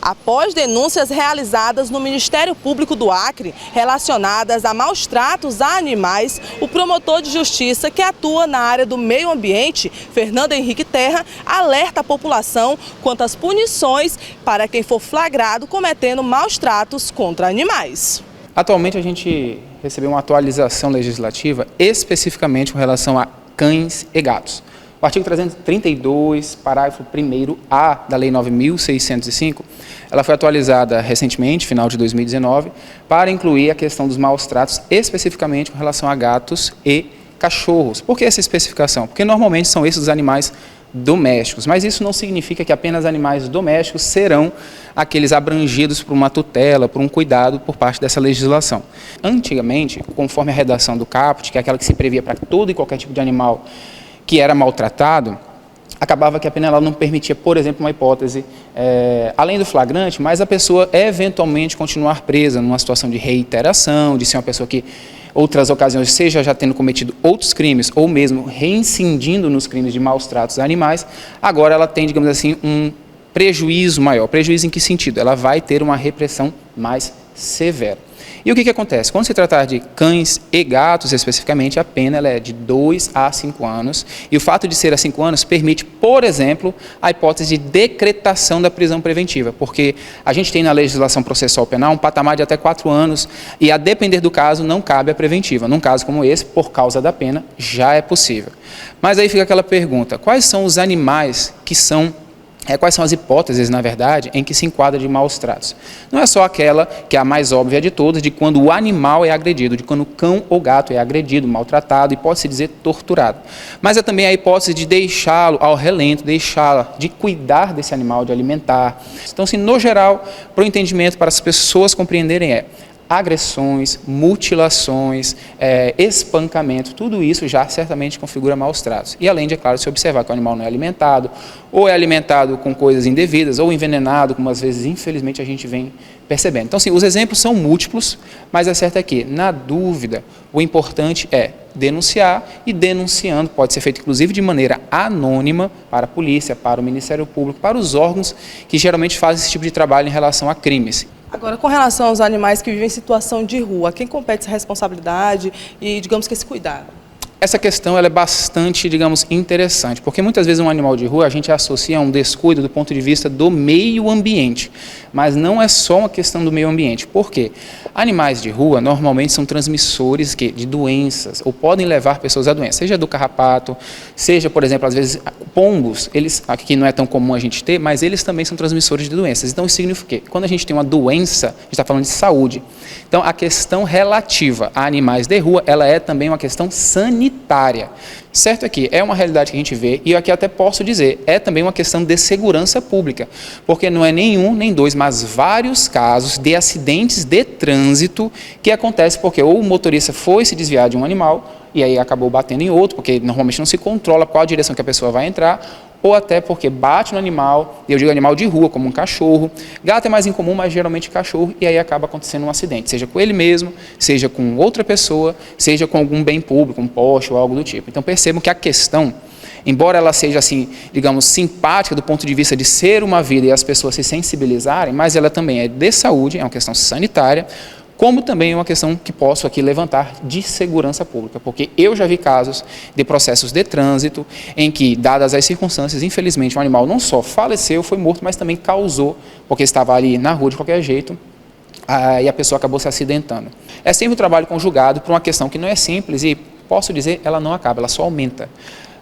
Após denúncias realizadas no Ministério Público do Acre relacionadas a maus tratos a animais, o promotor de justiça que atua na área do meio ambiente, Fernando Henrique Terra, alerta a população quanto às punições para quem for flagrado cometendo maus tratos contra animais. Atualmente a gente recebeu uma atualização legislativa especificamente com relação a cães e gatos. O artigo 332, parágrafo 1º-A da Lei 9.605, ela foi atualizada recentemente, final de 2019, para incluir a questão dos maus tratos especificamente com relação a gatos e cachorros. Por que essa especificação? Porque normalmente são esses os animais domésticos, mas isso não significa que apenas animais domésticos serão aqueles abrangidos por uma tutela, por um cuidado por parte dessa legislação. Antigamente, conforme a redação do caput, que é aquela que se previa para todo e qualquer tipo de animal que era maltratado, acabava que a pena ela não permitia, por exemplo, uma hipótese, além do flagrante, mas a pessoa eventualmente continuar presa numa situação de reiteração, de ser uma pessoa que outras ocasiões, seja já tendo cometido outros crimes ou mesmo reincidindo nos crimes de maus tratos a animais, agora ela tem, digamos assim, um prejuízo maior. Prejuízo em que sentido? Ela vai ter uma repressão mais severa. E o que acontece? Quando se tratar de cães e gatos, especificamente, a pena ela é de 2 a 5 anos. E o fato de ser a 5 anos permite, por exemplo, a hipótese de decretação da prisão preventiva, porque a gente tem na legislação processual penal um patamar de até 4 anos e, a depender do caso, não cabe a preventiva. Num caso como esse, por causa da pena, já é possível. Mas aí fica aquela pergunta, quais são os animais que são quais são as hipóteses, na verdade, em que se enquadra de maus tratos? Não é só aquela que é a mais óbvia de todas, de quando o animal é agredido, de quando o cão ou gato é agredido, maltratado e pode-se dizer torturado. Mas é também a hipótese de deixá-lo ao relento, de cuidar desse animal, de alimentar. Então, assim, no geral, para o entendimento, para as pessoas compreenderem agressões, mutilações, espancamento, tudo isso já certamente configura maus tratos. E além de, é claro, se observar que o animal não é alimentado, ou é alimentado com coisas indevidas, ou envenenado, como às vezes, infelizmente, a gente vem percebendo. Então, sim, os exemplos são múltiplos, mas é certo é que, na dúvida, o importante é denunciar, e denunciando pode ser feito, inclusive, de maneira anônima para a polícia, para o Ministério Público, para os órgãos que geralmente fazem esse tipo de trabalho em relação a crimes. Agora, com relação aos animais que vivem em situação de rua, quem compete essa responsabilidade e, digamos que, esse cuidado? Essa questão ela é bastante, digamos, interessante, porque muitas vezes um animal de rua a gente associa a um descuido do ponto de vista do meio ambiente, mas não é só uma questão do meio ambiente. Por quê? Animais de rua normalmente são transmissores de doenças, ou podem levar pessoas a doenças, seja do carrapato, seja, por exemplo, às vezes pombos, aqui não é tão comum a gente ter, mas eles também são transmissores de doenças. Então isso significa o quê? Quando a gente tem uma doença, a gente está falando de saúde. Então a questão relativa a animais de rua, ela é também uma questão sanitária. Certo é que é uma realidade que a gente vê, e aqui até posso dizer, é também uma questão de segurança pública, porque não é nem um, nem dois, mas vários casos de acidentes de trânsito que acontecem porque ou o motorista foi se desviar de um animal, e aí acabou batendo em outro, porque normalmente não se controla qual a direção que a pessoa vai entrar, ou até porque bate no animal, e eu digo animal de rua, como um cachorro. Gato é mais incomum, mas geralmente cachorro, e aí acaba acontecendo um acidente, seja com ele mesmo, seja com outra pessoa, seja com algum bem público, um poste ou algo do tipo. Então percebam que a questão, embora ela seja, assim, digamos, simpática do ponto de vista de ser uma vida e as pessoas se sensibilizarem, mas ela também é de saúde, é uma questão sanitária, como também é uma questão que posso aqui levantar de segurança pública, porque eu já vi casos de processos de trânsito em que, dadas as circunstâncias, infelizmente o animal não só faleceu, foi morto, mas também causou, porque estava ali na rua de qualquer jeito, e a pessoa acabou se acidentando. É sempre um trabalho conjugado por uma questão que não é simples e, posso dizer, ela não acaba, ela só aumenta.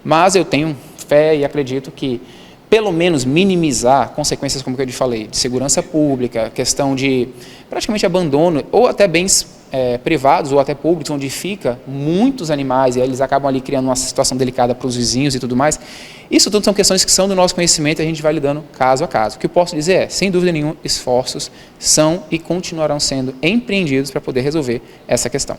Mas eu tenho fé e acredito que, pelo menos, minimizar consequências, como eu te falei, de segurança pública, questão de praticamente abandono, ou até bens privados ou até públicos, onde fica muitos animais e aí eles acabam ali criando uma situação delicada para os vizinhos e tudo mais. Isso tudo são questões que são do nosso conhecimento e a gente vai lidando caso a caso. O que eu posso dizer é, sem dúvida nenhuma, esforços são e continuarão sendo empreendidos para poder resolver essa questão.